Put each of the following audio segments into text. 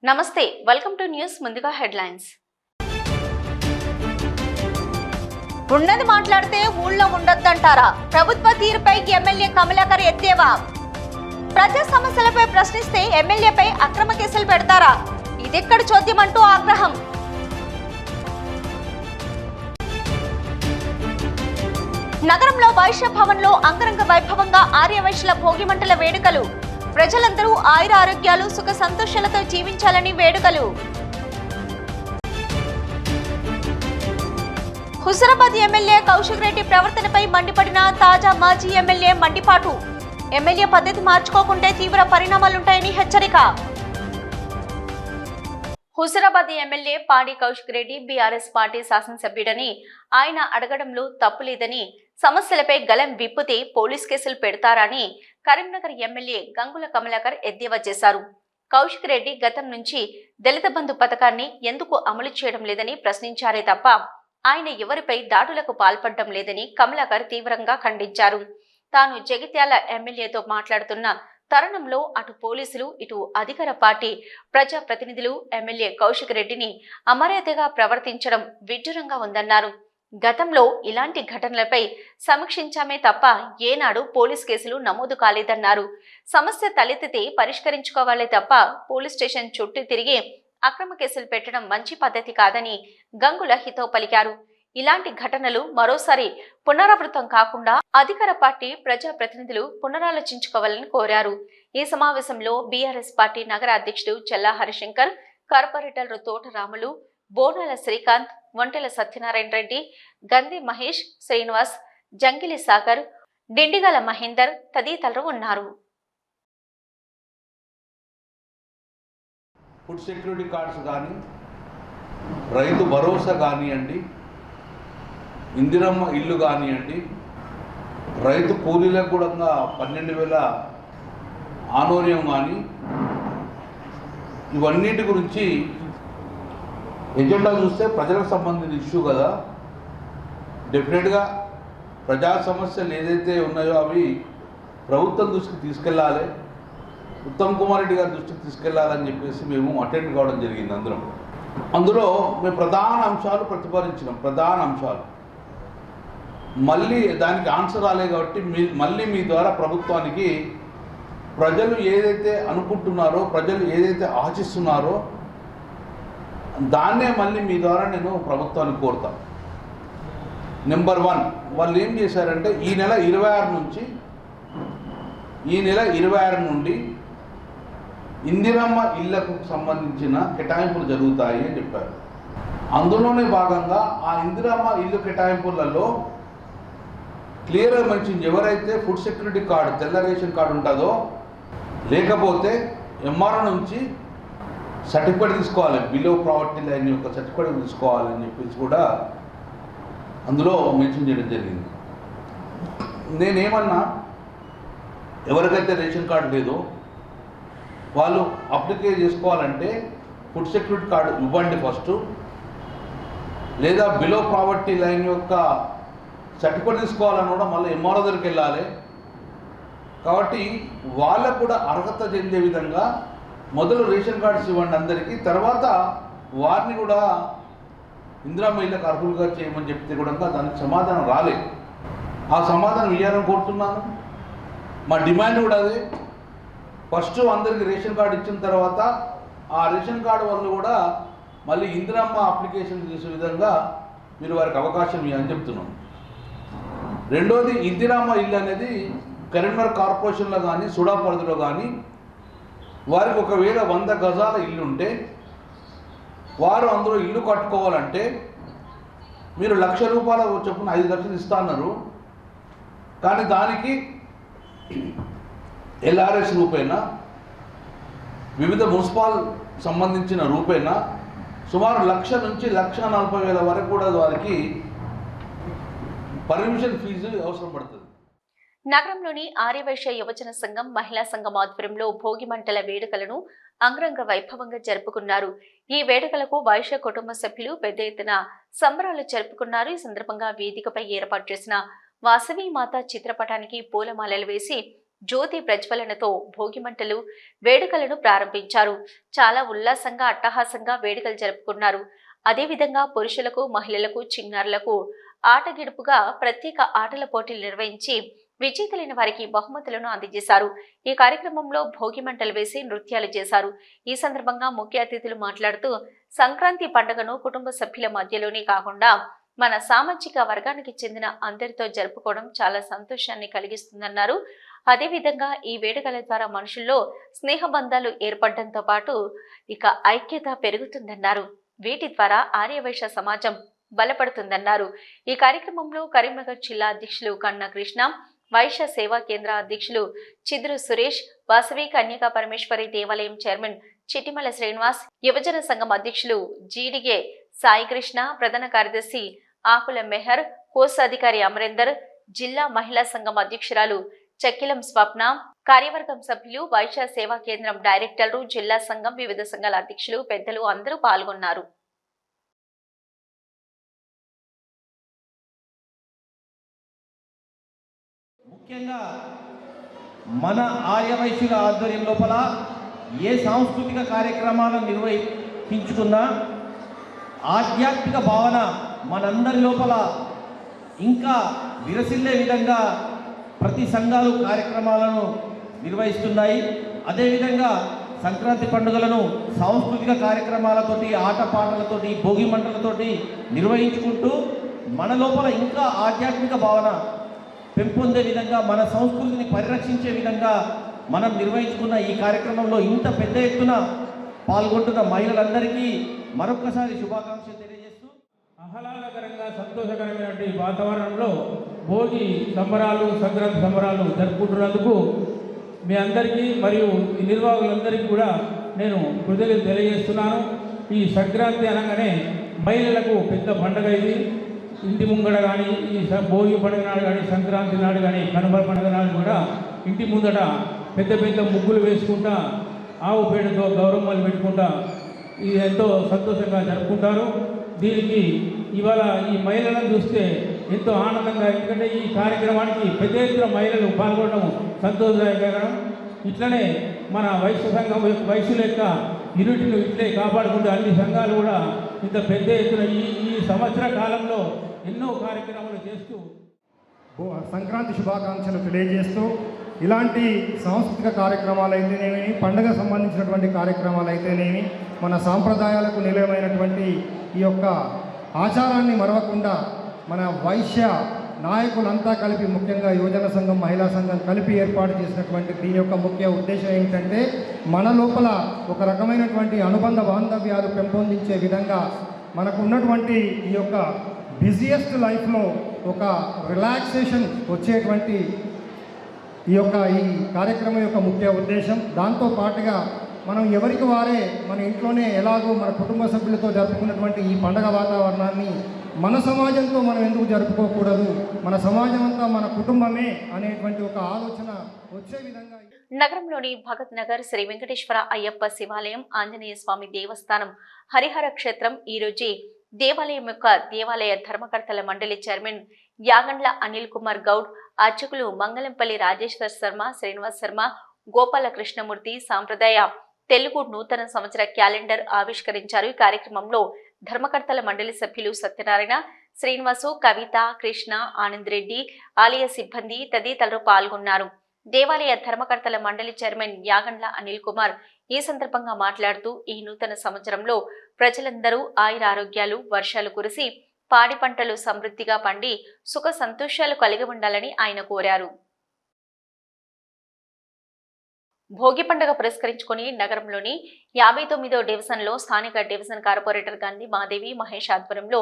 నమస్తే, welcome to news. ముందుగా headlines. ఉన్నది మాట్లాడితే ఊళ్ళో ఉండొద్దంటారా? ప్రభుత్వ తీరుపై ఎమ్మెల్యే కమలాకర్ ఎద్దేవా. ప్రజా సమస్యలపై ప్రశ్నిస్తే ఎమ్మెల్యేపై అక్రమ కేసులు పెడతారా? ఇదెక్కడ చోద్యం అంటూ ఆగ్రహం. నగరంలో వైశ్య భవన్లో అంగరంగ వైభవంగా ఆర్యవైశ్యుల భోగిమంటల వేడుకలు. ప్రజలందరూ ఆయుర ఆరోగ్యాలు సుఖ సంతోషాలతో జీవించాలని వేడుకలు. హుజరాబాద్ ఎమ్మెల్యే కౌశిక్ రెడ్డి ప్రవర్తనపై మండిపడిన తాజా మాజీ ఎమ్మెల్యే మండిపాటు. ఎమ్మెల్యే పద్ధతి మార్చుకోకుంటే తీవ్ర పరిణామాలుంటాయని హెచ్చరిక. హుజరాబాద్ ఎమ్మెల్యే పాడి కౌశిక్ రెడ్డి బీఆర్ఎస్ పార్టీ శాసనసభ్యుడని ఆయన అడగడంలో తప్పులేదని, సమస్యలపై గలం విప్పితే పోలీస్ కేసులు పెడతారని కరీంనగర్ ఎమ్మెల్యే గంగుల కమలాకర్ ఎద్దేవా చేశారు. కౌశిక్ రెడ్డి గతం నుంచి దళిత బంధు పథకాన్ని ఎందుకు అమలు చేయడం లేదని ప్రశ్నించారే తప్ప ఆయన ఎవరిపై దాడులకు పాల్పడటం లేదని కమలాకర్ తీవ్రంగా ఖండించారు. తాను జగిత్యాల ఎమ్మెల్యేతో మాట్లాడుతున్న తరుణంలో అటు పోలీసులు, ఇటు అధికార పార్టీ ప్రజాప్రతినిధులు ఎమ్మెల్యే కౌశిక్ రెడ్డిని అమర్యాదగా ప్రవర్తించడం విడ్డూరంగా ఉందన్నారు. గతంలో ఇలాంటి ఘటనలపై సమీక్షించామే తప్ప ఏనాడు పోలీస్ కేసులు నమోదు కాలేదన్నారు. సమస్య తలెత్తితే పరిష్కరించుకోవాలే తప్ప పోలీస్ స్టేషన్ చుట్టూ తిరిగి అక్రమ కేసులు పెట్టడం మంచి పద్ధతి కాదని గంగుల హితవు పలికారు. ఇలాంటి ఘటనలు మరోసారి పునరావృతం కాకుండా అధికార పార్టీ ప్రజాప్రతినిధులు పునరాలోచించుకోవాలని కోరారు. ఈ సమావేశంలో బీఆర్ఎస్ పార్టీ నగర అధ్యక్షుడు చెల్లా హరిశంకర్, కార్పొరేటర్లు తోట రాములు, బోనాల శ్రీకాంత్, వంటెల సత్యనారాయణ రెడ్డి, గంధి మహేష్, శ్రీనివాస్, జంగిలి సాగర్, డిండిగల మహేందర్ తదితరులు ఉన్నారు. ఫుడ్ సెక్యూరిటీ కార్డ్స్ కానీ, రైతు భరోసా కానివ్వండి, ఇందిరమ్మ ఇల్లు కానివ్వండి, రైతు కూలీలకు కూడా 12,000 ఆనోర్యం కానీ, ఇవన్నిటి గురించి ఎజెండా చూస్తే ప్రజలకు సంబంధించిన ఇష్యూ కదా. డెఫినెట్గా ప్రజా సమస్యలు ఏదైతే ఉన్నాయో అవి ప్రభుత్వం దృష్టికి తీసుకెళ్ళాలి, ఉత్తమ్ కుమార్ రెడ్డి గారి దృష్టికి తీసుకెళ్లాలని చెప్పేసి మేము అటెండ్ కావడం జరిగింది. అందులో మేము ప్రధాన అంశాలు ప్రతిపాదించినాం. ప్రధాన అంశాలు మళ్ళీ దానికి ఆన్సర్ రాలేదు కాబట్టి మళ్ళీ మీ ద్వారా ప్రభుత్వానికి ప్రజలు ఏదైతే అనుకుంటున్నారో, ప్రజలు ఏదైతే ఆశిస్తున్నారో దాన్నే మళ్ళీ మీ ద్వారా నేను ప్రభుత్వానికి కోరుతాను. నెంబర్ 1, వాళ్ళు ఏం చేశారంటే ఈ నెల 26 నుండి ఇందిరమ్మ ఇళ్లకు సంబంధించిన కేటాయింపులు జరుగుతాయి అని చెప్పారు. అందులోనే భాగంగా ఆ ఇందిరమ్మ ఇల్లు కేటాయింపులలో క్లియర్గా మెన్షన్, ఎవరైతే ఫుడ్ సెక్యూరిటీ కార్డు, తెల్ల రేషన్ కార్డు ఉంటుందో, లేకపోతే ఎంఆర్ఓ నుంచి సర్టిఫికేట్ తీసుకోవాలి, బిలో ప్రావర్టీ లైన్ యొక్క సర్టిఫికేట్ తీసుకోవాలని చెప్పేసి కూడా అందులో మెన్షన్ చేయడం జరిగింది. నేనేమన్నా, ఎవరికైతే రేషన్ కార్డు లేదో వాళ్ళు అప్లికే చేసుకోవాలంటే ఫుడ్ సెక్యూరిటీ కార్డు ఇవ్వండి ఫస్ట్, లేదా బిలో ప్రావర్టీ లైన్ యొక్క సర్టిఫికేట్ తీసుకోవాలని కూడా మళ్ళీ ఎంఆర్ఓ దగ్గరికి వెళ్ళాలి. కాబట్టి వాళ్ళకు కూడా అర్హత చెందే విధంగా మొదలు రేషన్ కార్డ్స్ ఇవ్వండి అందరికీ, తర్వాత వారిని కూడా ఇందిరమ్మ ఇళ్ళకు అర్హులుగా చేయమని చెప్తే కూడా దానికి సమాధానం రాలేదు. ఆ సమాధానం ఇవ్వాలని కోరుతున్నాను. మా డిమాండ్ కూడా అదే. ఫస్ట్ అందరికీ రేషన్ కార్డు ఇచ్చిన తర్వాత ఆ రేషన్ కార్డు వల్ల కూడా మళ్ళీ ఇందిరమ్మ అప్లికేషన్ చేసే విధంగా మీరు వారికి అవకాశం ఇవ్వని చెప్తున్నాం. రెండోది, ఇందిరమ్మ ఇల్లు అనేది కరీంనగర్ కార్పొరేషన్లో కానీ, సుడా పరిధిలో కానీ వారికి ఒకవేళ 100 గజాల ఇల్లు ఉంటే వారు అందులో ఇల్లు కట్టుకోవాలంటే మీరు ₹1,00,000 చొప్పున 5 లక్షలు ఇస్తా అన్నారు. కానీ దానికి LRS రూపేనా, వివిధ మున్సిపల్ సంబంధించిన రూపేనా సుమారు 1,00,000 నుంచి 1,40,000 వరకు కూడా వారికి పర్మిషన్ ఫీజు అవసరం పడుతుంది. నగరంలోని ఆర్యవైశ్య యువజన సంఘం, మహిళా సంఘం ఆధ్వర్యంలో భోగిమంటల వేడుకలను అంగరంగ వైభవంగా జరుపుకున్నారు. ఈ వేడుకలకు వైశ్య కుటుంబ సభ్యులు పెద్ద ఎత్తున సంబరాలు జరుపుకున్నారు. ఈ సందర్భంగా వేదికపై ఏర్పాటు చేసిన వాసవి మాత చిత్రపటానికి పూలమాలలు వేసి జ్యోతి ప్రజ్వలనతో భోగి మంటలు వేడుకలను ప్రారంభించారు. చాలా ఉల్లాసంగా అట్టహాసంగా వేడుకలు జరుపుకున్నారు. అదేవిధంగా పురుషులకు మహిళలకు చిన్నారులకు ఆటగిడుపుగా ప్రత్యేక ఆటల పోటీలు నిర్వహించి విజేతలైన వారికి బహుమతులను అందజేశారు. ఈ కార్యక్రమంలో భోగి మంటలు వేసి నృత్యాలు చేశారు. ఈ సందర్భంగా ముఖ్య అతిథులు మాట్లాడుతూ సంక్రాంతి పండుగను కుటుంబ సభ్యుల మధ్యలోనే కాకుండా మన సామాజిక వర్గానికి చెందిన అందరితో జరుపుకోవడం చాలా సంతోషాన్ని కలిగిస్తుందన్నారు. అదేవిధంగా ఈ వేడుకల ద్వారా మనుషుల్లో స్నేహబంధాలు ఏర్పడడంతో పాటు ఇక ఐక్యత పెరుగుతుందన్నారు. వీటి ద్వారా ఆర్యవైశ్య సమాజం బలపడుతుందన్నారు. ఈ కార్యక్రమంలో కరీంనగర్ జిల్లా అధ్యక్షులు కన్నా కృష్ణ, వైశ్య సేవా కేంద్ర అధ్యక్షులు చిద్రు సురేష్, వాసవి కన్యకా పరమేశ్వరి దేవాలయం చైర్మన్ చిటిమల శ్రీనివాస్, యువజన సంఘం అధ్యక్షులు జీడిగే సాయికృష్ణ, ప్రధాన కార్యదర్శి ఆకుల మెహర్, కోశాధికారి అమరేందర్, జిల్లా మహిళా సంఘం అధ్యక్షురాలు చక్కిలం స్వప్న, కార్యవర్గం సభ్యులు, వైశ్య సేవా కేంద్రం డైరెక్టర్లు, జిల్లా సంఘం, వివిధ సంఘాల అధ్యక్షులు, పెద్దలు అందరూ పాల్గొన్నారు. ముఖ్యంగా మన ఆర్యవైశ్యుల ఆధ్వర్యం లోపల ఏ సాంస్కృతిక కార్యక్రమాలను నిర్వహించుకున్నా ఆధ్యాత్మిక భావన మనందరి లోపల ఇంకా విరసిల్లే విధంగా ప్రతి సంఘాలు కార్యక్రమాలను నిర్వహిస్తున్నాయి. అదేవిధంగా సంక్రాంతి పండుగలను సాంస్కృతిక కార్యక్రమాలతోటి, ఆటపాటలతోటి, భోగి మంటలతోటి నిర్వహించుకుంటూ మన లోపల ఇంకా ఆధ్యాత్మిక భావన పెంపొందే విధంగా, మన సంస్కృతిని పరిరక్షించే విధంగా మనం నిర్వహించుకున్న ఈ కార్యక్రమంలో ఇంత పెద్ద ఎత్తున పాల్గొంటున్న మహిళలందరికీ మరొక్కసారి శుభాకాంక్షలు తెలియజేస్తూ, ఆహ్లాదకరంగా సంతోషకరమైనటువంటి వాతావరణంలో భోగి సంబరాలు, సంక్రాంతి సంబరాలు జరుపుకుంటున్నందుకు మీ అందరికీ మరియు ఈ నిర్వాహకులందరికీ కూడా నేను కృతజ్ఞతలు తెలియజేస్తున్నాను. ఈ సంక్రాంతి అనగానే మహిళలకు పెద్ద పండుగ ఇది. ఇంటి ముంగడ కానీ, ఈ భోగి పండుగ నాడు కానీ, సంక్రాంతి నాడు కానీ, కనుమ పండుగ నాడు కూడా ఇంటి ముందట పెద్ద పెద్ద ముగ్గులు వేసుకుంటా, ఆవు పేడతో గౌరమ్మలు పెట్టుకుంటా ఇది ఎంతో సంతోషంగా జరుపుకుంటారు. దీనికి ఇవాళ ఈ మహిళలను చూస్తే ఎంతో ఆనందంగా, ఎందుకంటే ఈ కార్యక్రమానికి పెద్ద ఎత్తున మహిళలు పాల్గొనడం సంతోషదాయకరం. ఇట్లనే మన వైశ్య సంఘం వైశ్యుల యొక్క యూనిట్ను ఇట్లే కాపాడుకుంటూ అన్ని సంఘాలు కూడా ఇంత పెద్ద ఎత్తున ఈ సంవత్సర కాలంలో ఎన్నో కార్యక్రమాలు చేస్తూ సంక్రాంతి శుభాకాంక్షలు తెలియజేస్తూ, ఇలాంటి సాంస్కృతిక కార్యక్రమాలు అయితేనేమి, పండుగ సంబంధించినటువంటి కార్యక్రమాలు అయితేనేమి, మన సాంప్రదాయాలకు నిలయమైనటువంటి ఈ యొక్క ఆచారాన్ని మరవకుండా మన వైశ్య నాయకులంతా కలిపి, ముఖ్యంగా యువజన సంఘం, మహిళా సంఘం కలిపి ఏర్పాటు చేసినటువంటి దీని యొక్క ముఖ్య ఉద్దేశం ఏంటంటే మన లోపల ఒక రకమైనటువంటి అనుబంధ బాంధవ్యాలు పెంపొందించే విధంగా మనకు ఉన్నటువంటి ఈ యొక్క బిజియెస్ట్ లైఫ్లో ఒక రిలాక్సేషన్ వచ్చేటువంటి ఈ కార్యక్రమం యొక్క ముఖ్య ఉద్దేశం. దాంతో పాటుగా మనం ఎవరికి వారే మన ఇంట్లోనే ఎలాగో మన కుటుంబ సభ్యులతో జరుపుకున్నటువంటి ఈ పండగ వాతావరణాన్ని మన సమాజంతో మనం ఎందుకు జరుపుకోకూడదు, మన సమాజం అంతా మన కుటుంబమే అనేటువంటి ఒక ఆలోచన వచ్చే విధంగా నగరంలోని భగత్ నగర్ శ్రీ వెంకటేశ్వర అయ్యప్ప శివాలయం, ఆంజనేయ స్వామి దేవస్థానం, హరిహర క్షేత్రం ఈ రోజు దేవాలయం యొక్క దేవాలయ ధర్మకర్తల మండలి చైర్మన్ యాగండ్ల అనిల్ కుమార్ గౌడ్, అర్చకులు మంగళంపల్లి రాజేశ్వర్ శర్మ, శ్రీనివాస్ శర్మ, గోపాల కృష్ణమూర్తి సాంప్రదాయ తెలుగు నూతన సంవత్సర క్యాలెండర్ ఆవిష్కరించారు. ఈ కార్యక్రమంలో ధర్మకర్తల మండలి సభ్యులు సత్యనారాయణ, శ్రీనివాసు, కవిత, కృష్ణ, ఆనంద్ రెడ్డి, ఆలయ సిబ్బంది తదితరులు పాల్గొన్నారు. దేవాలయ ధర్మకర్తల మండలి చైర్మన్ యాగండ్ల అనిల్ కుమార్ ఈ సందర్భంగా మాట్లాడుతూ ఈ నూతన సంవత్సరంలో ప్రజలందరూ ఆయురారోగ్యాలు, వర్షాలు కురిసి పాడి పంటలు సమృద్ధిగా పండి సుఖ సంతోషాలు కలిగి ఉండాలని ఆయన కోరారు. భోగి పండుగ పురస్కరించుకుని నగరంలోని 59వ డివిజన్లో స్థానిక డివిజన్ కార్పొరేటర్ గాంధీ మాదేవి మహేష్ ఆధ్వర్యంలో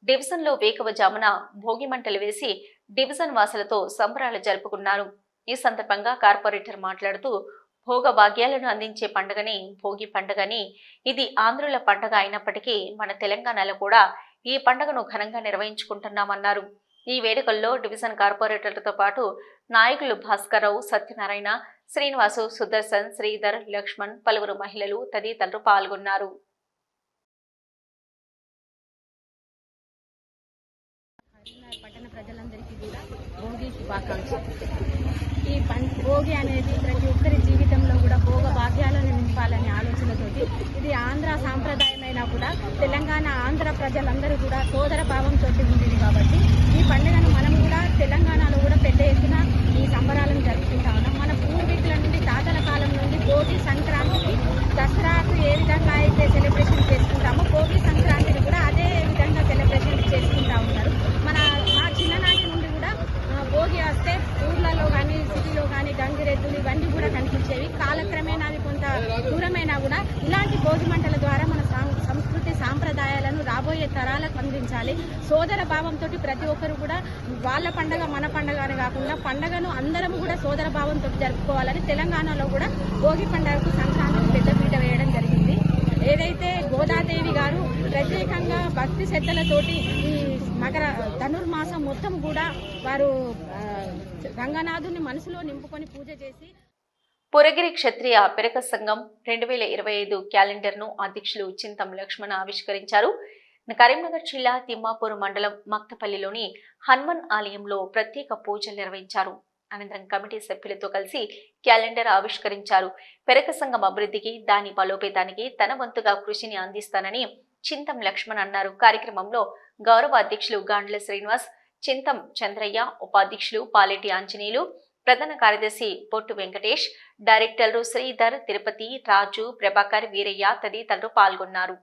డివిజన్లో వేకువజామున భోగి మంటలు వేసి డివిజన్ వాసులతో సంబరాలు జరుపుకున్నారు. ఈ సందర్భంగా కార్పొరేటర్ మాట్లాడుతూ భోగ భాగ్యాలను అందించే పండుగని భోగి పండుగని, ఇది ఆంధ్రుల పండుగ అయినప్పటికీ మన తెలంగాణలో కూడా ఈ పండుగను ఘనంగా నిర్వహించుకుంటున్నామన్నారు. ఈ వేడుకల్లో డివిజన్ కార్పొరేటర్లతో పాటు నాయకులు భాస్కర్రావు, సత్యనారాయణ, శ్రీనివాసు, సుదర్శన్, శ్రీధర్, లక్ష్మణ్, పలువురు మహిళలు తదితరులు పాల్గొన్నారు. పట్టణ ప్రజలందరికీ కూడా భోగి శుభాకాంక్షలు. ఈ భోగి అనేది ప్రతి ఒక్కరి జీవితంలో కూడా భోగ భాగ్యాలను నింపాలనే ఆలోచనతోటి ఇది ఆంధ్ర సాంప్రదాయమైనా కూడా తెలంగాణ ఆంధ్ర ప్రజలందరూ కూడా సోదర భావంతో ఉండేది కాబట్టి ఈ పండుగను మనం కూడా తెలంగాణలో కూడా పెద్ద ఎత్తున ఈ సంబరాలను జరుపుకుంటా ఉన్నాం. మన పూర్వీకుల నుండి తాతల కాలం నుండి భోగి సంక్రాంతికి దసరాకు ఏ విధంగా అయితే సెలబ్రేషన్ చేసుకుంటామో భోగి సంక్రాంతిని కూడా అదే విధంగా సెలబ్రేషన్ చేసుకుంటా ఉన్నారు. మా చిన్ననాటి నుండి కూడా భోగి వస్తే ఊర్లలో కానీ సిటీలో కానీ గంగిరెద్దులు ఇవన్నీ కూడా కనిపించేవి. కాలక్రమేణా అవి కొంత దూరమైనా కూడా ఇలాంటి భోగి మంటల ద్వారా మన సంస్కృతి సాంప్రదాయాలను రాబోయే తరాలకు అందించాలి. సోదర భావంతో ప్రతి ఒక్కరు కూడా వాళ్ళ పండగ మన పండగ అని కాకుండా పండగను అందరం కూడా సోదర భావంతో జరుపుకోవాలని తెలంగాణలో కూడా భోగి పండుగకు సంక్రాంతికి పెద్దపీట వేయడం జరిగింది. ఏదైతే గోదాదేవి గారు ప్రత్యేకంగా భక్తి శ్రద్ధలతోటి ఈ ధనుర్మాసం మొత్తం కూడా వారు రంగనాథుని మనసులో నింపుకొని పూజ చేసి పురగిరి క్షత్రియ పెరక సంఘం 2025 క్యాలెండర్ను అధ్యక్షులు చింతం లక్ష్మణ ఆవిష్కరించారు. కరీంనగర్ జిల్లా తిమ్మాపూర్ మండలం మక్తపల్లిలోని హనుమాన్ ఆలయంలో ప్రత్యేక పూజలు నిర్వహించారు. అనంతరం కమిటీ సభ్యులతో కలిసి క్యాలెండర్ ఆవిష్కరించారు. పెరక సంఘం అభివృద్ధికి దాని బలోపేతానికి తన వంతుగా కృషిని అందిస్తానని చింతం లక్ష్మణ్ అన్నారు. కార్యక్రమంలో గౌరవ అధ్యక్షులు గాండ్ల శ్రీనివాస్, చింతం చంద్రయ్య, ఉపాధ్యక్షులు పాలెటి ఆంజనేయులు, ప్రధాన కార్యదర్శి పొట్టు వెంకటేష్, డైరెక్టర్లు శ్రీధర్, తిరుపతి, రాజు, ప్రభాకర్, వీరయ్య తదితరులు పాల్గొన్నారు.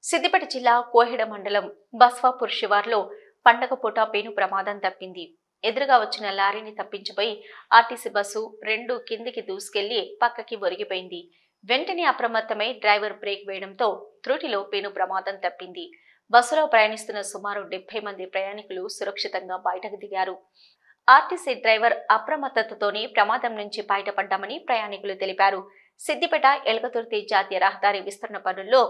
సిద్దిపేట జిల్లా కోహెడ మండలం బస్వాపూర్ శివార్లో పండగ పూట పేను ప్రమాదం తప్పింది. ఎదురుగా వచ్చిన లారీని తప్పించిపోయి ఆర్టీసీ బస్సు 2 కిందికి దూసుకెళ్లి పక్కకి ఒరిగిపోయింది. వెంటనే అప్రమత్తమై డ్రైవర్ బ్రేక్ వేయడంతో త్రుటిలో పేను ప్రమాదం తప్పింది. బస్సులో ప్రయాణిస్తున్న సుమారు 70 మంది ప్రయాణికులు సురక్షితంగా బయటకు దిగారు. ఆర్టీసీ డ్రైవర్ అప్రమత్తతతోనే ప్రమాదం నుంచి బయటపడ్డామని ప్రయాణికులు తెలిపారు. సిద్దిపేట ఎలకతుర్తి జాతీయ రహదారి విస్తరణ పనుల్లో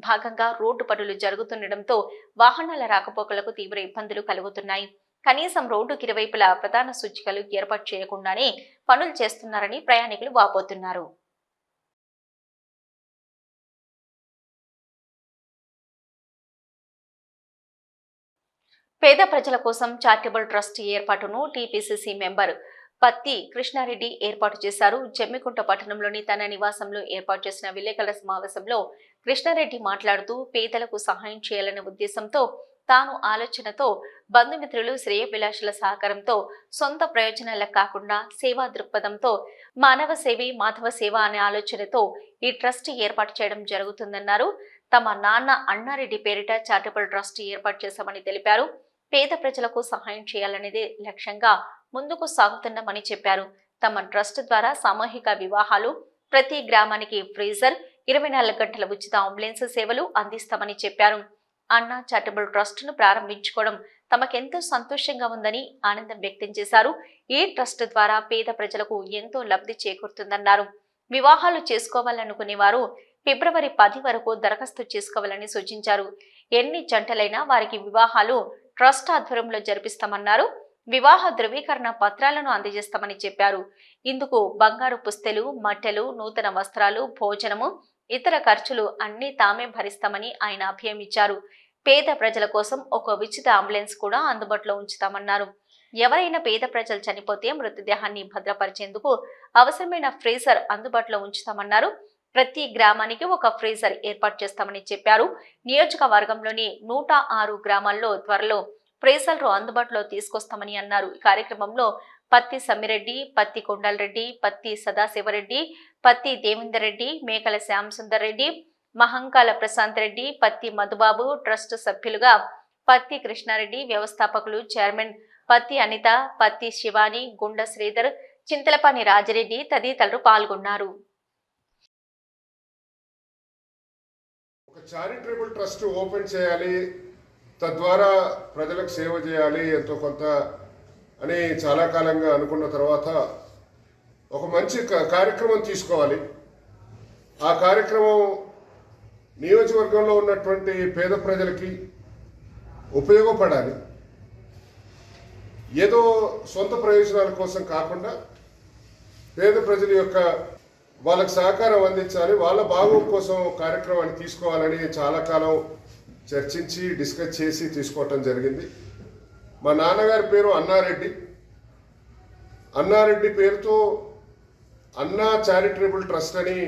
భాగంగా రోడ్డు పనులు జరుగుతుండటంతో వాహనాల రాకపోకలకు తీవ్ర ఇబ్బందులు కలుగుతున్నాయి. కనీసం రోడ్డుకి ఇరువైపులా ప్రధాన సూచికలు ఏర్పాటు చేయకుండానే పనులు చేస్తున్నారని ప్రయాణికులు వాపోతున్నారు. పేద ప్రజల కోసం చారిటబుల్ ట్రస్ట్ ఏర్పాటును టీపీసీసీ మెంబర్ పత్తి కృష్ణారెడ్డి ఏర్పాటు చేశారు. జమ్మికుంట పట్టణంలోని తన నివాసంలో ఏర్పాటు చేసిన విలేకరుల సమావేశంలో కృష్ణారెడ్డి మాట్లాడుతూ పేదలకు సహాయం చేయాలనే ఉద్దేశంతో తాను ఆలోచనతో బంధుమిత్రులు శ్రేయభిలాషుల సహకారంతో సొంత ప్రయోజనాలకు కాకుండా సేవా దృక్పథంతో మానవ సేవే మాధవ సేవ అనే ఆలోచనతో ఈ ట్రస్ట్ ఏర్పాటు చేయడం జరుగుతుందన్నారు. తమ నాన్న అన్నారెడ్డి పేరిట చారిటబుల్ ట్రస్ట్ ఏర్పాటు చేశామని తెలిపారు. పేద ప్రజలకు సహాయం చేయాలనేదే లక్ష్యంగా ముందుకు సాగుతున్నామని చెప్పారు. తమ ట్రస్ట్ ద్వారా సామూహిక వివాహాలు, ప్రతి గ్రామానికి ఫ్రీజర్, 24 గంటల ఉచిత అంబులెన్స్ సేవలు అందిస్తామని చెప్పారు. అన్నా చారిటబుల్ ట్రస్ట్ ను ప్రారంభించుకోవడం తమకెంతో సంతోషంగా ఉందని ఆనందం వ్యక్తం చేశారు. ఈ ట్రస్ట్ ద్వారా పేద ప్రజలకు ఎంతో లబ్ధి చేకూరుతుందన్నారు. వివాహాలు చేసుకోవాలనుకునే వారు ఫిబ్రవరి 10 వరకు దరఖాస్తు చేసుకోవాలని సూచించారు. ఎన్ని జంటలైనా వారికి వివాహాలు ట్రస్ట్ ఆధ్వర్యంలో జరిపిస్తామన్నారు. వివాహ ధృవీకరణ పత్రాలను అందజేస్తామని చెప్పారు. ఇందుకు బంగారు పుస్తెలు, మట్టెలు, నూతన వస్త్రాలు, భోజనము, ఇతర ఖర్చులు అన్ని తామే భరిస్తామని ఆయన అభయం ఇచ్చారు. పేద ప్రజల కోసం ఒక ఉచిత అంబులెన్స్ కూడా అందుబాటులో ఉంచుతామన్నారు. ఎవరైనా పేద ప్రజలు చనిపోతే మృతదేహాన్ని భద్రపరిచేందుకు అవసరమైన ఫ్రీజర్ అందుబాటులో ఉంచుతామన్నారు. ప్రతి గ్రామానికి ఒక ఫ్రీజర్ ఏర్పాటు చేస్తామని చెప్పారు. నియోజకవర్గంలోని 106 గ్రామాల్లో త్వరలో ఫ్రీజర్లు అందుబాటులో తీసుకొస్తామని అన్నారు. ఈ కార్యక్రమంలో పత్తి సమ్మిరెడ్డి, పత్తి కొండలరెడ్డి, పత్తి సదాశివరెడ్డి, పత్తి దేవేందర్ రెడ్డి, మేకల శ్యామ్ సుందర్ రెడ్డి, మహంకాల ప్రశాంత్ రెడ్డి, పత్తి మధుబాబు, ట్రస్ట్ సభ్యులుగా పత్తి కృష్ణారెడ్డి, వ్యవస్థాపకులు చైర్మన్ పత్తి అనిత, పత్తి శివాని, గుండ శ్రీధర్, చింతలపాని రాజిరెడ్డి తదితరులు పాల్గొన్నారు. ఒక చారిటబుల్ ట్రస్ట్ ఓపెన్ చేయాలి, తద్వారా ప్రజలకు సేవ చేయాలి ఎంతో కొంత అని చాలా కాలంగా అనుకున్న తర్వాత ఒక మంచి కార్యక్రమం తీసుకోవాలి. ఆ కార్యక్రమం నియోజకవర్గంలో ఉన్నటువంటి పేద ప్రజలకి ఉపయోగపడాలి. ఏదో సొంత ప్రయోజనాల కోసం కాకుండా పేద ప్రజల యొక్క వాళ్ళకి సహకారం అందించాలి, వాళ్ళ బాగోగు కోసం కార్యక్రమాన్ని తీసుకోవాలని చాలా కాలం చర్చించి డిస్కస్ చేసి తీసుకోవటం జరిగింది. మా నాన్నగారి పేరు అన్నారెడ్డి. అన్నారెడ్డి పేరుతో అన్నా చారిటబుల్ ట్రస్ట్ అని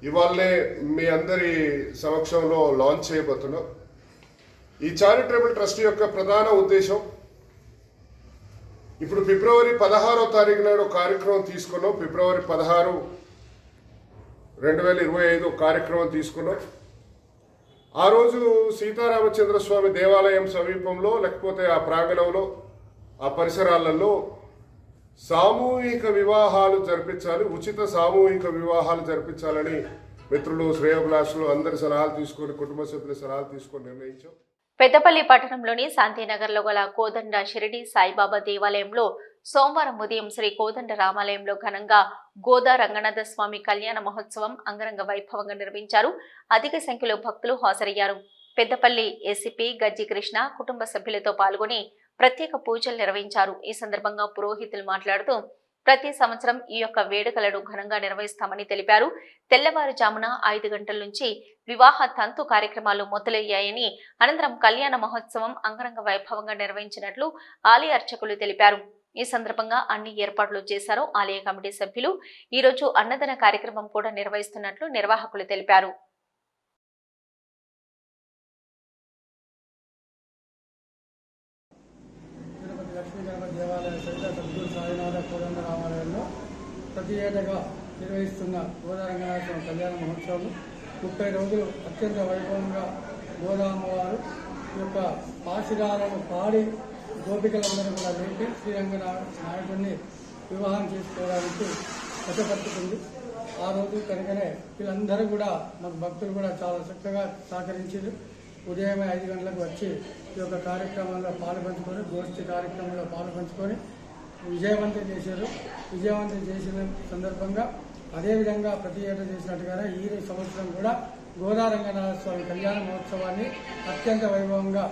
ఇవాళనే మీ అందరి సమక్షంలో లాంచ్ చేయబోతున్నాం. ఈ చారిటబుల్ ట్రస్ట్ యొక్క ప్రధాన ఉద్దేశం, ఇప్పుడు ఫిబ్రవరి 16వ తారీఖు నాడు కార్యక్రమం తీసుకున్నాం. ఫిబ్రవరి 16, 2025 కార్యక్రమం తీసుకున్నాం. ఆ రోజు సీతారామచంద్రస్వామి దేవాలయం సమీపంలో లేకపోతే ఆ ప్రాంగణంలో ఆ పరిసరాలలో సామూహిక వివాహాలు జరిపించాలి, ఉచిత సామూహిక వివాహాలు జరిపించాలని మిత్రులు శ్రేయోభిలాషులు అందరి సలహాలు తీసుకొని, కుటుంబ సభ్యుల సలహాలు తీసుకొని నిర్ణయించాం. పెద్దపల్లి పట్టణంలోని శాంతినగర్లో గల కోదండ షిరిడి సాయిబాబా దేవాలయంలో సోమవారం ఉదయం శ్రీ కోదండ రామాలయంలో ఘనంగా గోదా రంగనాథ స్వామి కళ్యాణ మహోత్సవం అంగరంగ వైభవంగా నిర్వహించారు. అధిక సంఖ్యలో భక్తులు హాజరయ్యారు. పెద్దపల్లి ఏసీపీ గజ్జి కృష్ణ కుటుంబ సభ్యులతో పాల్గొని ప్రత్యేక పూజలు నిర్వహించారు. ఈ సందర్భంగా పురోహితులు మాట్లాడుతూ ప్రతి సంవత్సరం ఈ యొక్క వేడుకలను ఘనంగా నిర్వహిస్తామని తెలిపారు. తెల్లవారుజామున 5 గంటల నుంచి వివాహ తంతు కార్యక్రమాలు మొదలయ్యాయని, అనంతరం కళ్యాణ మహోత్సవం అంగరంగ వైభవంగా నిర్వహించినట్లు ఆలయ అర్చకులు తెలిపారు. ఈ సందర్భంగా అన్ని ఏర్పాట్లు చేశారు ఆలయ కమిటీ సభ్యులు. ఈ రోజు అన్నదాన కార్యక్రమం కూడా నిర్వహిస్తున్నట్లు నిర్వాహకులు తెలిపారు. దేవాలయ సహిత సద్గురు సాయినాథ కోదండ రామాలయంలో ప్రతి ఏటగా నిర్వహిస్తున్న గోదా రంగనాథ స్వామి కళ్యాణ మహోత్సవం 30 రోజులు అత్యంత వైభవంగా గోదా అమ్మవారు ఈ యొక్క పాశిరాలను పాడి గోపికలందరూ కూడా లేపి శ్రీరంగనాయకుడిని వివాహం చేసుకోవడానికి కష్టపడుతుంది. ఆ రోజు కనుకనే వీళ్ళందరూ కూడా మాకు భక్తులు కూడా చాలా చక్కగా సహకరించారు. ఉదయమే 5 గంటలకు వచ్చి ఈ యొక్క కార్యక్రమంలో పాలుపంచుకొని, గోష్ఠి కార్యక్రమంలో పాలుపంచుకొని విజయవంతం చేశారు. విజయవంతం చేసిన సందర్భంగా అదేవిధంగా ప్రతి ఏటా చేసినట్టుగానే ఈ సంవత్సరం కూడా గోదా రంగనాథ స్వామి కళ్యాణ మహోత్సవాన్ని అత్యంత వైభవంగా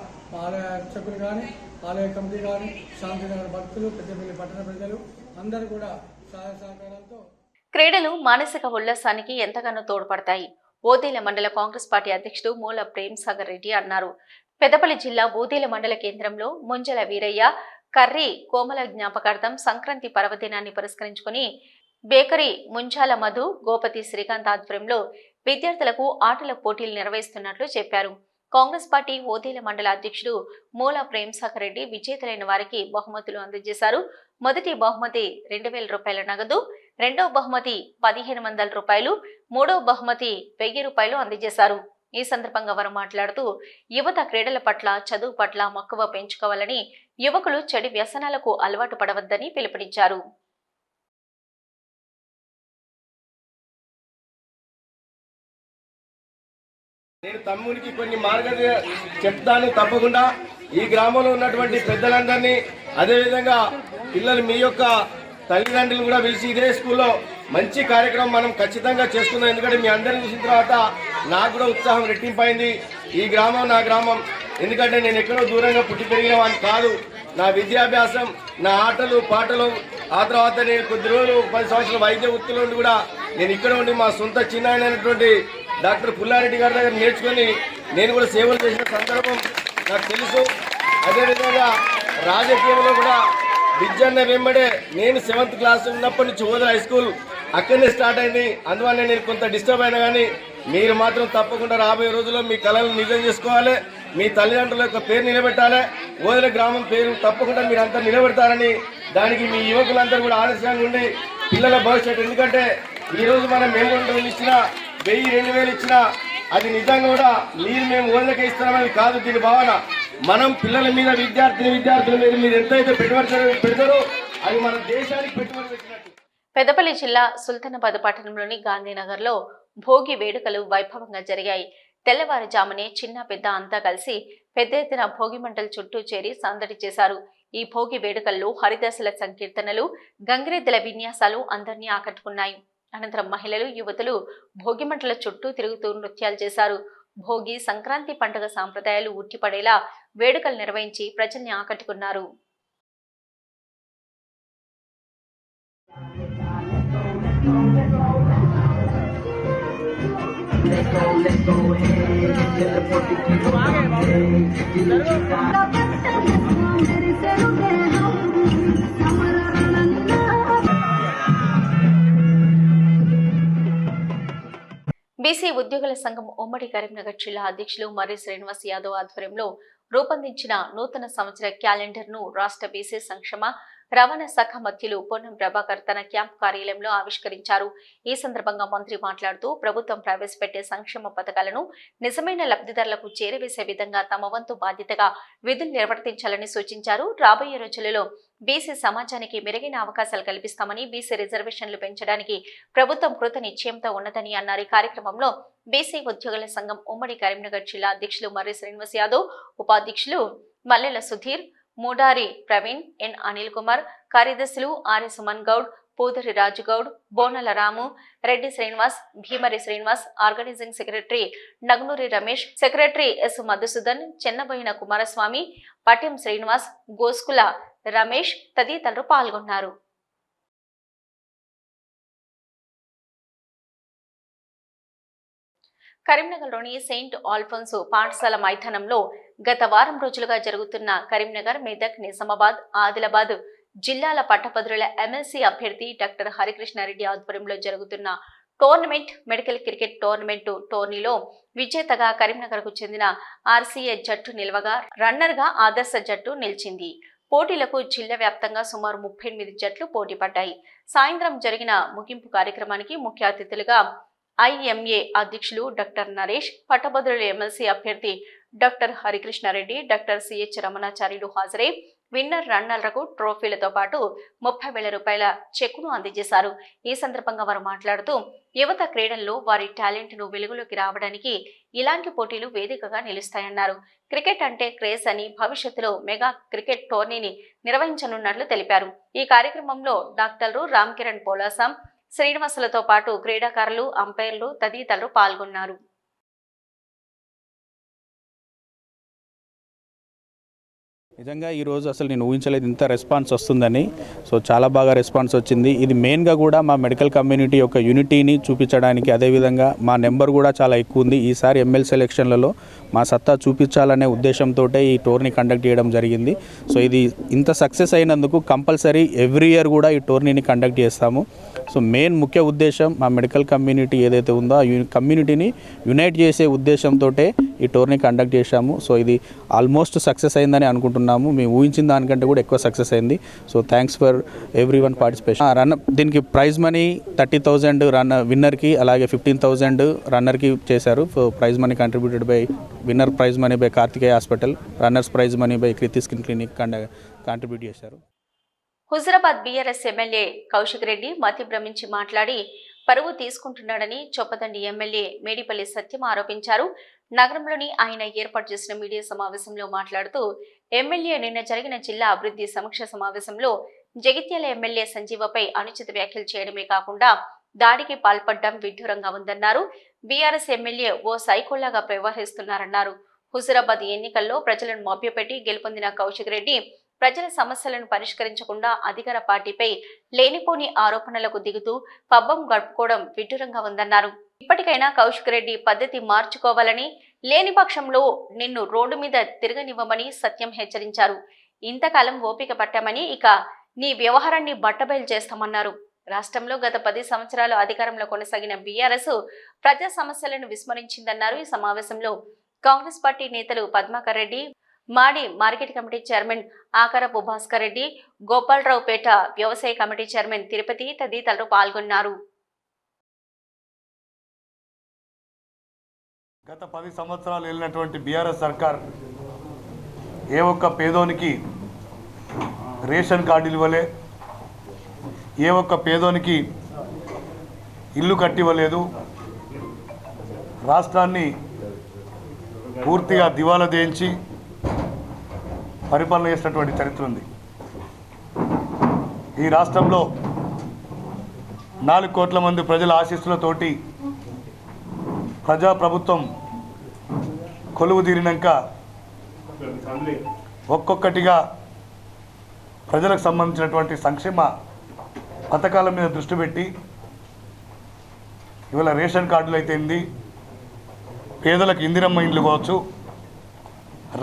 ఆలయ అర్చకులు కానీ, ఆలయ కమిటీ కానీ, శాంతినగర్ భక్తులు, పెద్దపల్లి పట్టణ ప్రజలు అందరూ కూడా సహాయ సహకారాలతో క్రీడలు మానసిక ఉల్లాసానికి ఎంతగానో తోడ్పడతాయి. ఓదేల మండల కాంగ్రెస్ పార్టీ అధ్యక్షుడు మూల ప్రేమ్ సాగర్ రెడ్డి అన్నారు. పెద్దపల్లి జిల్లా ఓదేల మండల కేంద్రంలో ముంజల వీరయ్య కర్రీ కోమల జ్ఞాపకార్థం సంక్రాంతి పర్వదినాన్ని పురస్కరించుకుని బేకరీ ముంజాల మధు గోపతి శ్రీకాంత్ ఆధ్వర్యంలో విద్యార్థులకు ఆటల పోటీలు నిర్వహిస్తున్నట్లు చెప్పారు. కాంగ్రెస్ పార్టీ ఓదేల మండల అధ్యక్షుడు మూల ప్రేమ్ సాగర్ రెడ్డి విజేతలైన వారికి బహుమతులు అందజేశారు. మొదటి బహుమతి 2000 రూపాయల నగదు, రెండవ బహుమతి 1500 రూపాయలు, మూడవ బహుమతి 1000 రూపాయలు అందజేశారు. ఈ సందర్భంగా వారు మాట్లాడుతూ యువత క్రీడల పట్ల, చదువు పట్ల మక్కువ పెంచుకోవాలని, యువకులు చెడు వ్యసనాలకు అలవాటు పడవద్దని పిలుపునిచ్చారు. నేను తమ్మునికి కొన్ని మార్గదర్శకాలు చెప్తాను. తప్పకుండా ఈ గ్రామంలో ఉన్నటువంటి పెద్దలందరినీ, అదేవిధంగా పిల్లలు మీ యొక్క తల్లిదండ్రులు కూడా పిలిచి ఇదే స్కూల్లో మంచి కార్యక్రమం మనం ఖచ్చితంగా చేసుకుందాం. ఎందుకంటే మీ అందరిని చూసిన తర్వాత నాకు కూడా ఉత్సాహం రెట్టింపైంది. ఈ గ్రామం నా గ్రామం. ఎందుకంటే నేను ఎక్కడో దూరంగా పుట్టి పెరిగిన వాడిని కాదు. నా విద్యాభ్యాసం, నా ఆటలు పాటలు, ఆ తర్వాత నేను కొద్ది రోజులు 10 సంవత్సరాల వైద్య వృత్తిలో ఉండి కూడా నేను ఇక్కడ ఉండి మా సొంత చిన్న అయినటువంటి డాక్టర్ పుల్లారెడ్డి గారి దగ్గర నేర్చుకొని నేను కూడా సేవలు చేసిన సందర్భం నాకు తెలుసు. అదేవిధంగా రాజకీయంలో కూడా విద్యన్న వెంబడే నేను 7th క్లాస్ ఉన్నప్పటి నుంచి ఓదల హై స్కూల్ అక్కడనే స్టార్ట్ అయింది. అందువల్ల నేను కొంత డిస్టర్బ్ అయినా కానీ మీరు మాత్రం తప్పకుండా రాబోయే రోజుల్లో మీ కళలను నిజం చేసుకోవాలి, మీ తల్లిదండ్రుల యొక్క పేరు నిలబెట్టాలి, ఓదల గ్రామం పేరు తప్పకుండా మీరంతా నిలబెడతారని, దానికి మీ యువకులందరూ కూడా ఆలస్యంగా ఉండి పిల్లల భవిష్యత్తు. ఎందుకంటే ఈరోజు మనం మేము ఇచ్చినా 1000-2000 ఇచ్చినా అది నిజంగా కూడా మేము ఓదలకే ఇస్తున్నామని కాదు. దీని భావన మనం పిల్లల మీద, విద్యార్థుల మీద మీరు ఎంతైతే పెట్టుబడి పెడతారో అది మన దేశానికి పెట్టుబడి పెట్టినట్టు. పెద్దపల్లి జిల్లా సుల్తానాబాద్ పట్టణంలోని గాంధీనగర్లో భోగి వేడుకలు వైభవంగా జరిగాయి. తెల్లవారుజామునే చిన్న పెద్ద అంతా కలిసి పెద్ద ఎత్తున భోగి మంటల చుట్టూ చేరి సందడి చేశారు. ఈ భోగి వేడుకల్లో హరిదాసుల సంకీర్తనలు, గంగిరెద్దుల విన్యాసాలు అందరినీ ఆకట్టుకున్నాయి. అనంతరం మహిళలు, యువతులు భోగి మంటల చుట్టూ తిరుగుతూ నృత్యాలు చేశారు. భోగి, సంక్రాంతి పండుగ సాంప్రదాయాలు ఉట్టిపడేలా వేడుకలు నిర్వహించి ప్రజల్ని ఆకట్టుకున్నారు. బీసీ ఉద్యోగుల సంఘం ఉమ్మడి కరీంనగర్ జిల్లా అధ్యక్షులు మర్రి శ్రీనివాస్ యాదవ్ ఆధ్వర్యంలో రూపొందించిన నూతన సంవత్సర క్యాలెండర్ ను రాష్ట్ర బీసీ సంక్షేమ రవాణా శాఖ మంత్రులు పొన్నం ప్రభాకర్ తన క్యాంప్ కార్యాలయంలో ఆవిష్కరించారు. ఈ సందర్భంగా మంత్రి మాట్లాడుతూ ప్రభుత్వం ప్రవేశపెట్టే సంక్షేమ పథకాలను నిజమైన లబ్ధిదారులకు చేరవేసే విధంగా తమ వంతు బాధ్యతగా విధులు నిర్వర్తించాలని సూచించారు. రాబోయే రోజులలో బీసీ సమాజానికి మెరుగైన అవకాశాలు కల్పిస్తామని, బీసీ రిజర్వేషన్లు పెంచడానికి ప్రభుత్వం కృత నిశ్చయంతో ఉన్నదని అన్నారు. ఈ కార్యక్రమంలో బీసీ ఉద్యోగుల సంఘం ఉమ్మడి కరీంనగర్ జిల్లా అధ్యక్షులు మర్రి శ్రీనివాస్ యాదవ్, ఉపాధ్యక్షులు మల్లెల సుధీర్, మూడారి ప్రవీణ్, ఎన్ అనిల్ కుమార్, కార్యదర్శులు Arya Suman Goud, Pudari Rajugoud, Bonala Ramu, Reddy Srinivas, Bhimari Srinivas, organizing secretary Nagnuri Ramesh, secretary S Madhusudan, Chennaboina Kumaraswamy, Patyam Srinivas, Goskula Ramesh తదితరులు పాల్గొన్నారు. కరీంనగర్లోని సెయింట్ ఆల్ఫోన్సో పాఠశాల మైదానంలో గత వారం రోజులుగా జరుగుతున్న కరీంనగర్, మెదక్, నిజామాబాద్, ఆదిలాబాద్ జిల్లాల పట్టభద్రుల ఎమ్మెల్సీ అభ్యర్థి డాక్టర్ హరికృష్ణారెడ్డి ఆధ్వర్యంలో జరుగుతున్న టోర్నమెంట్ మెడికల్ క్రికెట్ టోర్నీలో విజేతగా కరీంనగర్కు చెందిన ఆర్సీఏ జట్టు నిలవగా రన్నర్గా ఆదర్శ జట్టు నిలిచింది. పోటీలకు జిల్లా వ్యాప్తంగా సుమారు 38 జట్లు పోటీ పడ్డాయి. సాయంత్రం జరిగిన ముగింపు కార్యక్రమానికి ముఖ్య అతిథులుగా ఐఎంఏ అధ్యక్షులు డాక్టర్ నరేష్, పట్టభద్రుల ఎమ్మెల్సీ అభ్యర్థి doctor Harikrishna Reddy, doctor CH Ramanacharyulu హాజరై విన్నర్ రన్నర్లకు ట్రోఫీలతో పాటు 30,000 రూపాయల చెక్కును అందజేశారు. ఈ సందర్భంగా వారు మాట్లాడుతూ యువత క్రీడల్లో వారి టాలెంట్ ను వెలుగులోకి రావడానికి ఇలాంటి పోటీలు వేదికగా నిలుస్తాయన్నారు. క్రికెట్ అంటే క్రేజ్ అని, భవిష్యత్తులో మెగా క్రికెట్ టోర్నీని నిర్వహించనున్నట్లు తెలిపారు. ఈ కార్యక్రమంలో డాక్టర్లు రామ్ కిరణ్ పోలాసం, శ్రీనివాసులతో పాటు క్రీడాకారులు, అంపైర్లు తదితరులు పాల్గొన్నారు. నిజంగా ఈరోజు అసలు నేను ఊహించలేదు ఇంత రెస్పాన్స్ వస్తుందని. సో చాలా బాగా రెస్పాన్స్ వచ్చింది. ఇది మెయిన్గా కూడా మా మెడికల్ కమ్యూనిటీ యొక్క యూనిటీని చూపించడానికి, అదేవిధంగా మా నెంబర్ కూడా చాలా ఎక్కువ ఉంది. ఈసారి ఎమ్మెల్సీ ఎలక్షన్లలో మా సత్తా చూపించాలనే ఉద్దేశంతో ఈ టోర్నీ కండక్ట్ చేయడం జరిగింది. సో ఇది ఇంత సక్సెస్ అయినందుకు కంపల్సరీ ఎవ్రీ ఇయర్ కూడా ఈ టోర్నీని కండక్ట్ చేస్తాము. సో మెయిన్ ముఖ్య ఉద్దేశం మా మెడికల్ కమ్యూనిటీ ఏదైతే ఉందో ఆ కమ్యూనిటీని యునైట్ చేసే ఉద్దేశంతో ఈ టోర్నీ కండక్ట్ చేశాము. సో ఇది ఆల్మోస్ట్ సక్సెస్ అయిందని అనుకుంటున్నాము. మేము ఊహించిన దానికంటే కూడా ఎక్కువ సక్సెస్ అయింది. So thanks for every one participation. దీనికి ప్రైజ్ మనీ 30,000 విన్నర్కి, అలాగే 15,000 రన్నర్కి చేశారు. Prize money contributed by winner prize money by Karthikeya hospital, runners prize money by Kriti skin clinic contribute చేశారు. హుజరాబాద్ బీఆర్ఎస్ ఎమ్మెల్యే కౌశిక్ రెడ్డి మతి భ్రమించి మాట్లాడి పరువు తీసుకుంటున్నాడని చొప్పదండి ఎమ్మెల్యే మేడిపల్లి సత్యం ఆరోపించారు. నగరంలోని ఆయన ఏర్పాటు చేసిన మీడియా సమావేశంలో మాట్లాడుతూ ఎమ్మెల్యే నిన్న జరిగిన జిల్లా అభివృద్ధి సమీక్ష సమావేశంలో జగిత్యాల ఎమ్మెల్యే సంజీవపై అనుచిత వ్యాఖ్యలు చేయడమే కాకుండా దాడికి పాల్పడడం విడ్డూరంగా ఉందన్నారు. బీఆర్ఎస్ ఎమ్మెల్యే ఓ సైకోలాగా వ్యవహరిస్తున్నారన్నారు. హుజరాబాద్ ఎన్నికల్లో ప్రజలను మభ్యపెట్టి గెలుపొందిన కౌశిక్ రెడ్డి ప్రజల సమస్యలను పరిష్కరించకుండా అధికార పార్టీపై లేనిపోని ఆరోపణలకు దిగుతూ పబ్బం గడుపుకోవడం విడ్డూరంగా ఉందన్నారు. ఇప్పటికైనా కౌశిక్ రెడ్డి పద్ధతి మార్చుకోవాలని, లేని పక్షంలో నిన్ను రోడ్డు మీద తిరగనివ్వమని సత్యం హెచ్చరించారు. ఇంతకాలం ఓపిక పట్టామని ఇక నీ వ్యవహారాన్ని బట్టబయలు చేస్తామన్నారు. రాష్ట్రంలో గత 10 సంవత్సరాలు అధికారంలో కొనసాగిన బీఆర్ఎస్ ప్రజా సమస్యలను విస్మరించిందన్నారు. ఈ సమావేశంలో కాంగ్రెస్ పార్టీ నేతలు Padmakar Reddy, Madi market committee chairman Akarapu Bhaskar Reddy, Gopalaraopeta వ్యవసాయ కమిటీ చైర్మన్ తిరుపతి తదితరులు పాల్గొన్నారు. గత 10 సంవత్సరాలు వెళ్ళినటువంటి బీఆర్ఎస్ సర్కార్ ఏ ఒక్క పేదోనికి రేషన్ కార్డులు ఇవ్వలే, ఏ ఒక్క పేదోనికి ఇల్లు కట్టివ్వలేదు, రాష్ట్రాన్ని పూర్తిగా దివాలా దేయించి పరిపాలన చేసినటువంటి చరిత్ర ఉంది. ఈ రాష్ట్రంలో 4 కోట్ల మంది ప్రజల ఆశీస్సులతోటి ప్రజాప్రభుత్వం కొలువు తీరినాక ఒక్కొక్కటిగా ప్రజలకు సంబంధించినటువంటి సంక్షేమ పథకాల మీద దృష్టి పెట్టి ఇవాళ రేషన్ కార్డులు అయితేంది, పేదలకు ఇందిరమ్మ ఇండ్లు కావచ్చు,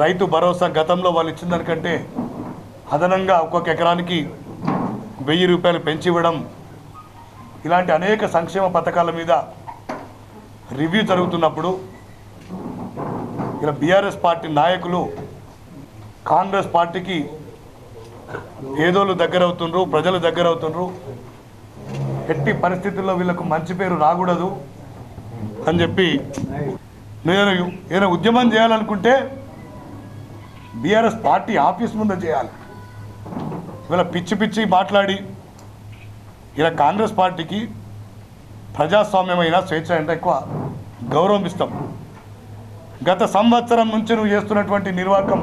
రైతు భరోసా గతంలో వాళ్ళు ఇచ్చిన దానికంటే అదనంగా ఒక్కొక్క ఎకరానికి 1000 రూపాయలు పెంచి ఇవ్వడం, ఇలాంటి అనేక సంక్షేమ పథకాల మీద రివ్యూ జరుగుతున్నప్పుడు ఇలా బీఆర్ఎస్ పార్టీ నాయకులు కాంగ్రెస్ పార్టీకి పేదోళ్ళు దగ్గర అవుతుండ్రు, ప్రజలు దగ్గర అవుతుండ్రు, ఎట్టి పరిస్థితుల్లో వీళ్ళకు మంచి పేరు రాకూడదు అని చెప్పి నేను ఉద్యమం చేయాలనుకుంటే బీఆర్ఎస్ పార్టీ ఆఫీస్ ముందు చేయాలి. ఇవాళ పిచ్చి పిచ్చి మాట్లాడి ఇలా కాంగ్రెస్ పార్టీకి ప్రజాస్వామ్యమైన స్వేచ్ఛ అంటే ఎక్కువ గౌరవం ఇస్తాం. గత సంవత్సరం నుంచి నువ్వు చేస్తున్నటువంటి నిర్వాహకం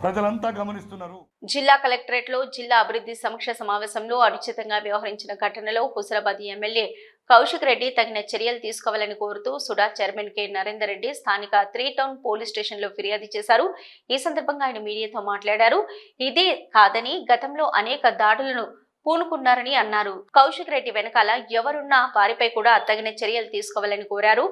ప్రజలంతా గమనిస్తున్నారు. జిల్లా కలెక్టరేట్ లో జిల్లా అభివృద్ధి సమీక్ష సమావేశంలో అనుచితంగా వ్యవహరించిన ఘటనలో హుజరాబాద్ ఎమ్మెల్యే కౌశిక్ రెడ్డి తగిన చర్యలు తీసుకోవాలని కోరుతూ సుడా చైర్మన్ కె నరేందర్ రెడ్డి స్థానిక 3 టౌన్ పోలీస్ స్టేషన్ లో ఫిర్యాదు చేశారు. ఈ సందర్భంగా ఆయన మీడియాతో మాట్లాడారు. ఇదే కాదని గతంలో అనేక దాడులను పూనుకున్నారని అన్నారు. కౌశిక్ రెడ్డి వెనకాల ఎవరున్నా వారిపై కూడా తగిన చర్యలు తీసుకోవాలని కోరారు.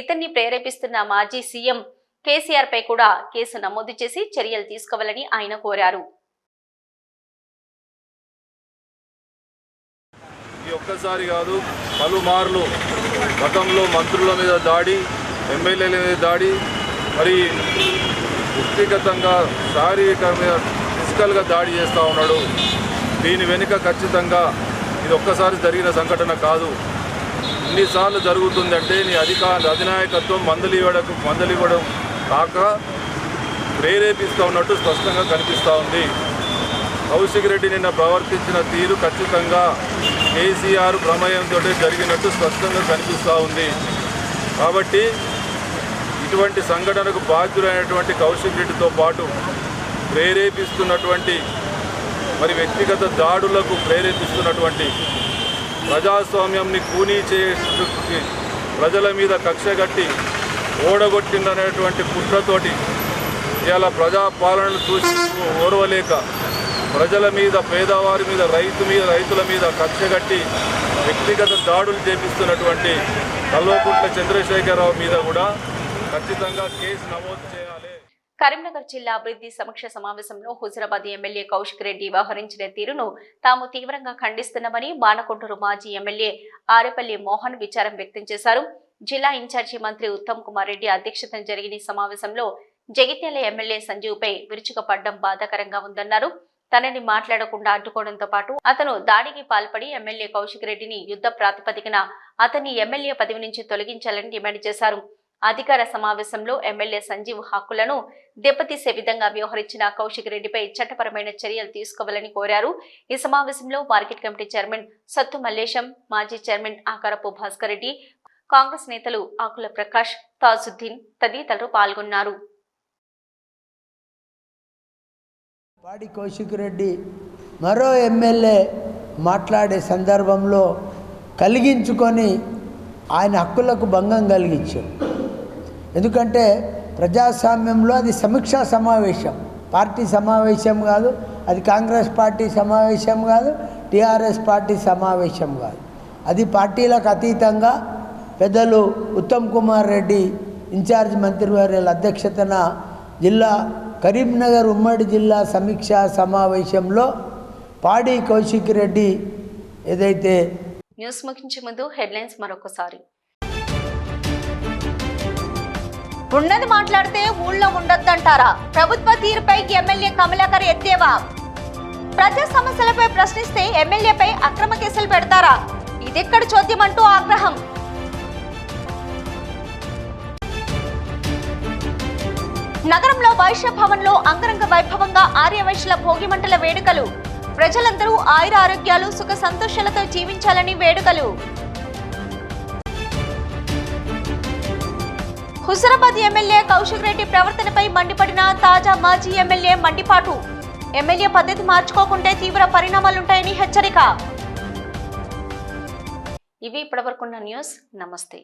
ఇతన్ని ప్రేరేపిస్తున్న మాజీ సీఎం కేసీఆర్ పై కూడా కేసు నమోదు చేసి చర్యలు తీసుకోవాలని ఆయన కోరారు. ఈ ఒక్కసారి కాదు, పలుమార్లు గతంలో మంత్రుల మీద దాడి, ఎమ్మెల్యేల మీద దాడి, మరి వ్యక్తిగతంగా శారీరకంగా ఫిజికల్గా దాడి చేస్తూ ఉన్నాడు. దీని వెనుక ఖచ్చితంగా ఇది ఒక్కసారి జరిగిన సంఘటన కాదు. ఎన్నిసార్లు జరుగుతుందంటే నీ అధినాయకత్వం మందలివ్వడం కాక ప్రేరేపిస్తూ ఉన్నట్టు స్పష్టంగా కనిపిస్తూ ఉంది. కౌశిక్ రెడ్డి నిన్న ప్రవర్తించిన తీరు ఖచ్చితంగా కేసీఆర్ ప్రమేయంతో జరిగినట్టు స్పష్టంగా కనిపిస్తూ ఉంది. కాబట్టి ఇటువంటి సంఘటనకు బాధ్యులైనటువంటి కౌశిక్ రెడ్డితో పాటు ప్రేరేపిస్తున్నటువంటి మరి వ్యక్తిగత దాడులకు ప్రేరేపిస్తున్నటువంటి ప్రజాస్వామ్యంని కూనీ చేసి ప్రజల మీద కక్షగట్టి ఓడగొట్టిందనేటువంటి కుట్రతోటి ఇలా ప్రజాపాలనను చూసి ఓర్వలేక ప్రజల మీద, పేదవారి మీద, రైతుల మీద కక్షగట్టి వ్యక్తిగత దాడులు చేపిస్తున్నటువంటి కల్వకుంట్ల చంద్రశేఖరరావు మీద కూడా ఖచ్చితంగా కేసు నమోదు చేయాలి. కరీంనగర్ జిల్లా అభివృద్ధి సమీక్ష సమావేశంలో హుజరాబాద్ ఎమ్మెల్యే కౌశిక్ రెడ్డి వ్యవహరించిన తీరును తాము తీవ్రంగా ఖండిస్తున్నామని బాణకొండూరు మాజీ ఎమ్మెల్యే ఆరేపల్లి మోహన్ విచారం వ్యక్తం చేశారు. జిల్లా ఇన్ఛార్జి మంత్రి ఉత్తమ్ కుమార్ రెడ్డి అధ్యక్షతన జరిగిన సమావేశంలో జగిత్యాల ఎమ్మెల్యే సంజీవ్పై విరుచుకుపడడం బాధాకరంగా ఉందన్నారు. తనని మాట్లాడకుండా అడ్డుకోవడంతో పాటు అతను దాడికి పాల్పడి ఎమ్మెల్యే కౌశిక్ రెడ్డిని యుద్ధ ప్రాతిపదికన అతన్ని ఎమ్మెల్యే పదవి నుంచి తొలగించాలని డిమాండ్ చేశారు. అధికార సమావేశంలో ఎమ్మెల్యే సంజీవ్ హక్కులను దెబ్బతీసే విధంగా వ్యవహరించిన కౌశిక్ రెడ్డిపై చట్టపరమైన చర్యలు తీసుకోవాలని కోరారు. ఈ సమావేశంలో మార్కెట్ కమిటీ చైర్మన్ సత్తు మల్లేశం, మాజీ చైర్మన్ ఆకారపు భాస్కర్ రెడ్డి, కాంగ్రెస్ నేతలు ఆకుల ప్రకాష్, తాజుద్దీన్ తదితరులు పాల్గొన్నారు. పాడి కౌశిక్ రెడ్డి మరో ఎమ్మెల్యే మాట్లాడే సందర్భంలో కలిగించుకొని ఆయన హక్కులకు భంగం కలిగించారు. ఎందుకంటే ప్రజాస్వామ్యంలో అది సమీక్షా సమావేశం, పార్టీ సమావేశం కాదు, అది కాంగ్రెస్ పార్టీ సమావేశం కాదు, టీఆర్ఎస్ పార్టీ సమావేశం కాదు. అది పార్టీలకు అతీతంగా పెద్దలు ఉత్తమ్ కుమార్ రెడ్డి ఇన్ఛార్జ్ మంత్రివర్యుల అధ్యక్షతన జిల్లా కరీంనగర్ ఉమ్మడి జిల్లా సమీక్షా సమావేశంలో పాడి కౌశిక్ రెడ్డి ఏదైతే న్యూస్ ముగించే ముందు హెడ్లైన్స్ మరొకసారి. ఉన్నది మాట్లాడితే ఊళ్ళో ఉండొద్దంటారా? ప్రభుత్వ తీరుపై ఎమ్మెల్యే కమలాకర్ ఎద్దేవా? ప్రజా సమస్యలపై ప్రశ్నిస్తే ఎమ్మెల్యేపై అక్రమ కేసులు పెడతారా? ఇదెక్కడ చోద్యమంటూ ఆగ్రహం. నగరంలో వైశ్య భవన్లో అంగరంగ వైభవంగా ఆర్యవైశ్యుల భోగిమంటల వేడుకలు. ప్రజలందరూ ఆయుర ఆరోగ్యాలు, సుఖ సంతోషాలతో జీవించాలని వేడుకలు. హుజరాబాద్ ఎమ్మెల్యే కౌశిక్ రెడ్డి ప్రవర్తనపై మండిపడిన తాజా మాజీ ఎమ్మెల్యే మండిపాటు. ఎమ్మెల్యే పద్ధతి మార్చుకోకుంటే తీవ్ర పరిణామాలుంటాయని హెచ్చరిక. ఇవి ఇప్పటివరకున్న న్యూస్. నమస్తే.